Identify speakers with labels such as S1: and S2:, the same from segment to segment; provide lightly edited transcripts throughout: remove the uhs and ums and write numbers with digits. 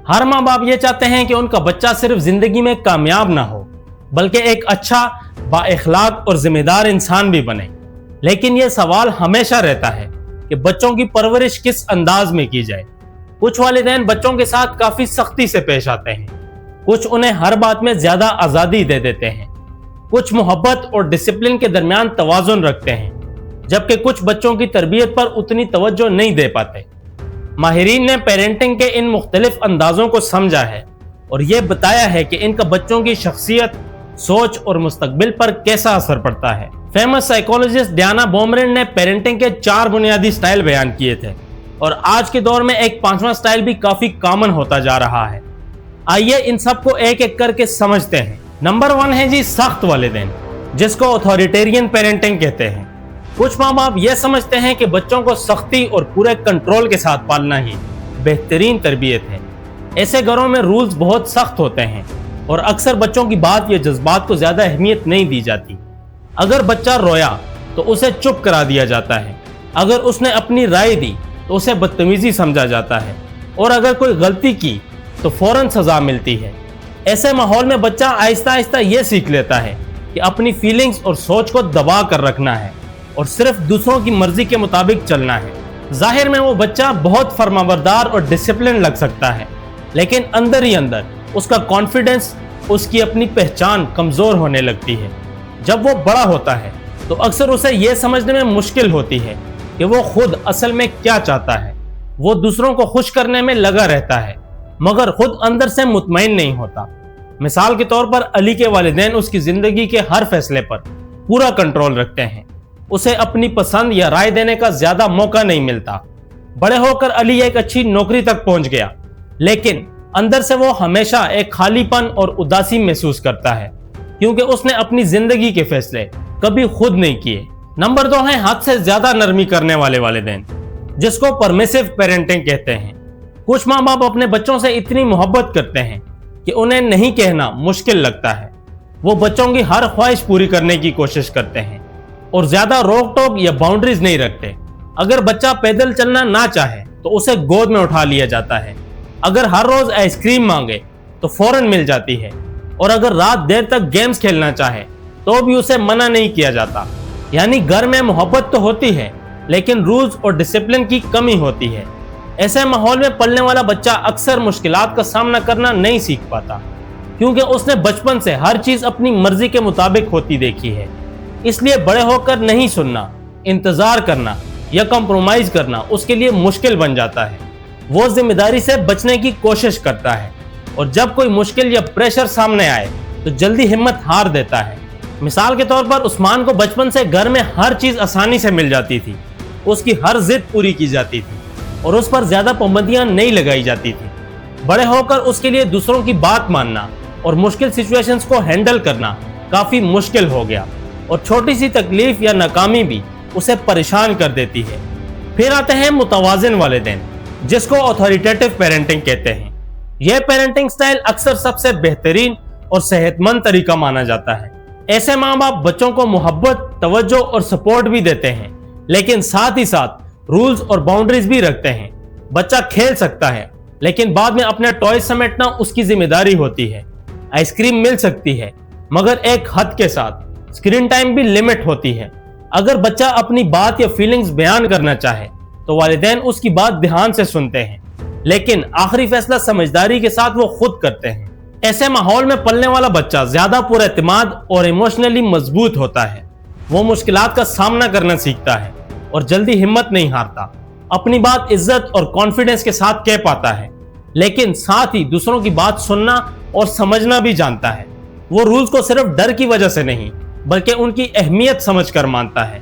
S1: ہر ماں باپ یہ چاہتے ہیں کہ ان کا بچہ صرف زندگی میں کامیاب نہ ہو بلکہ ایک اچھا با اخلاق اور ذمہ دار انسان بھی بنے۔ لیکن یہ سوال ہمیشہ رہتا ہے کہ بچوں کی پرورش کس انداز میں کی جائے۔ کچھ والدین بچوں کے ساتھ کافی سختی سے پیش آتے ہیں، کچھ انہیں ہر بات میں زیادہ آزادی دے دیتے ہیں، کچھ محبت اور ڈسپلن کے درمیان توازن رکھتے ہیں، جبکہ کچھ بچوں کی تربیت پر اتنی توجہ نہیں دے پاتے۔ ماہرین نے پیرنٹنگ کے ان مختلف اندازوں کو سمجھا ہے اور یہ بتایا ہے کہ ان کا بچوں کی شخصیت، سوچ اور مستقبل پر کیسا اثر پڑتا ہے۔ فیمس سائیکولوجسٹ ڈیانا بومرن نے پیرنٹنگ کے 4 بنیادی سٹائل بیان کیے تھے اور آج کے دور میں ایک 5واں سٹائل بھی کافی کامن ہوتا جا رہا ہے۔ آئیے ان سب کو ایک ایک کر کے سمجھتے ہیں۔ نمبر 1 ہے سخت والدین، جس کو اتھارٹیرین پیرنٹنگ کہتے ہیں۔ کچھ ماں باپ یہ سمجھتے ہیں کہ بچوں کو سختی اور پورے کنٹرول کے ساتھ پالنا ہی بہترین تربیت ہے۔ ایسے گھروں میں رولز بہت سخت ہوتے ہیں اور اکثر بچوں کی بات یا جذبات کو زیادہ اہمیت نہیں دی جاتی۔ اگر بچہ رویا تو اسے چپ کرا دیا جاتا ہے، اگر اس نے اپنی رائے دی تو اسے بدتمیزی سمجھا جاتا ہے، اور اگر کوئی غلطی کی تو فوراً سزا ملتی ہے۔ ایسے ماحول میں بچہ آہستہ آہستہ یہ سیکھ لیتا ہے کہ اپنی فیلنگز اور سوچ کو دبا کر رکھنا ہے اور صرف دوسروں کی مرضی کے مطابق چلنا ہے۔ ظاہر میں وہ بچہ بہت فرمانبردار اور ڈسپلن لگ سکتا ہے، لیکن اندر ہی اندر اس کا کانفیڈنس، اس کی اپنی پہچان کمزور ہونے لگتی ہے۔ جب وہ بڑا ہوتا ہے تو اکثر اسے یہ سمجھنے میں مشکل ہوتی ہے کہ وہ خود اصل میں کیا چاہتا ہے۔ وہ دوسروں کو خوش کرنے میں لگا رہتا ہے مگر خود اندر سے مطمئن نہیں ہوتا۔ مثال کے طور پر علی کے والدین اس کی زندگی کے ہر فیصلے پر پورا کنٹرول رکھتے ہیں، اسے اپنی پسند یا رائے دینے کا زیادہ موقع نہیں ملتا۔ بڑے ہو کر علی ایک اچھی نوکری تک پہنچ گیا، لیکن اندر سے وہ ہمیشہ ایک خالی پن اور اداسی محسوس کرتا ہے، کیونکہ اس نے اپنی زندگی کے فیصلے کبھی خود نہیں کیے۔ نمبر 2 ہے حد سے زیادہ نرمی کرنے والے والدین، جس کو پرمیسو پیرنٹنگ کہتے ہیں۔ کچھ ماں باپ اپنے بچوں سے اتنی محبت کرتے ہیں کہ انہیں نہیں کہنا مشکل لگتا ہے۔ وہ بچوں کی ہر خواہش پوری کرنے کی کوشش کرتے ہیں اور زیادہ روک ٹوک یا باؤنڈریز نہیں رکھتے۔ اگر بچہ پیدل چلنا نہ چاہے تو اسے گود میں اٹھا لیا جاتا ہے، اگر ہر روز آئس کریم مانگے تو فوراً مل جاتی ہے، اور اگر رات دیر تک گیمز کھیلنا چاہے تو بھی اسے منع نہیں کیا جاتا۔ یعنی گھر میں محبت تو ہوتی ہے لیکن رولز اور ڈسپلن کی کمی ہوتی ہے۔ ایسے ماحول میں پلنے والا بچہ اکثر مشکلات کا سامنا کرنا نہیں سیکھ پاتا، کیونکہ اس نے بچپن سے ہر چیز اپنی مرضی کے مطابق ہوتی دیکھی ہے۔ اس لیے بڑے ہو کر نہیں سننا، انتظار کرنا یا کمپرومائز کرنا اس کے لیے مشکل بن جاتا ہے۔ وہ ذمہ داری سے بچنے کی کوشش کرتا ہے، اور جب کوئی مشکل یا پریشر سامنے آئے تو جلدی ہمت ہار دیتا ہے۔ مثال کے طور پر عثمان کو بچپن سے گھر میں ہر چیز آسانی سے مل جاتی تھی، اس کی ہر ضد پوری کی جاتی تھی اور اس پر زیادہ پابندیاں نہیں لگائی جاتی تھی۔ بڑے ہو کر اس کے لیے دوسروں کی بات ماننا اور مشکل سچویشنز کو ہینڈل کرنا کافی مشکل ہو گیا، اور چھوٹی سی تکلیف یا ناکامی بھی اسے پریشان کر دیتی ہے۔ پھر آتے ہیں متوازن والدین، جس کو اتھارٹیٹیو پیرنٹنگ کہتے ہیں۔ یہ پیرنٹنگ سٹائل اکثر سب سے بہترین اور صحت مند طریقہ مانا جاتا ہے۔ ایسے ماں باپ بچوں کو محبت، توجہ اور سپورٹ بھی دیتے ہیں، لیکن ساتھ ہی ساتھ رولز اور باؤنڈریز بھی رکھتے ہیں۔ بچہ کھیل سکتا ہے، لیکن بعد میں اپنے ٹوائز سمیٹنا اس کی ذمہ داری ہوتی ہے۔ آئس کریم مل سکتی ہے مگر ایک حد کے ساتھ۔ اسکرین ٹائم بھی لمٹ ہوتی ہے۔ اگر بچہ اپنی بات یا فیلنگز بیان کرنا چاہے تو والدین اس کی بات دھیان سے سنتے ہیں، لیکن آخری فیصلہ سمجھداری کے ساتھ وہ خود کرتے ہیں۔ ایسے ماحول میں پلنے والا بچہ زیادہ پر اعتماد اور ایموشنلی مضبوط ہوتا ہے۔ وہ مشکلات کا سامنا کرنا سیکھتا ہے اور جلدی ہمت نہیں ہارتا۔ اپنی بات عزت اور کانفیڈنس کے ساتھ کہہ پاتا ہے، لیکن ساتھ ہی دوسروں کی بات سننا اور سمجھنا بھی جانتا ہے۔ وہ رولز کو صرف ڈر کی وجہ سے نہیں بلکہ ان کی اہمیت سمجھ کر مانتا ہے۔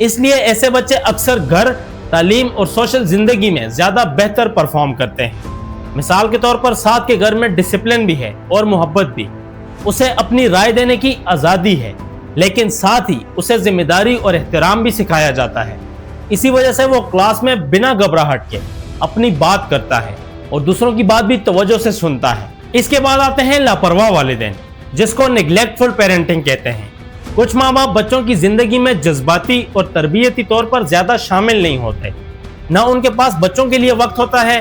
S1: اس لیے ایسے بچے اکثر گھر، تعلیم اور سوشل زندگی میں زیادہ بہتر پرفارم کرتے ہیں۔ مثال کے طور پر ساتھ کے گھر میں ڈسپلن بھی ہے اور محبت بھی۔ اسے اپنی رائے دینے کی آزادی ہے، لیکن ساتھ ہی اسے ذمہ داری اور احترام بھی سکھایا جاتا ہے۔ اسی وجہ سے وہ کلاس میں بنا گھبراہٹ کے اپنی بات کرتا ہے اور دوسروں کی بات بھی توجہ سے سنتا ہے۔ اس کے بعد آتے ہیں لاپرواہ والدین، جس کو نیگلیکٹفل پیرنٹنگ کہتے ہیں۔ کچھ ماں باپ بچوں کی زندگی میں جذباتی اور تربیتی طور پر زیادہ شامل نہیں ہوتے۔ نہ ان کے پاس بچوں کے لیے وقت ہوتا ہے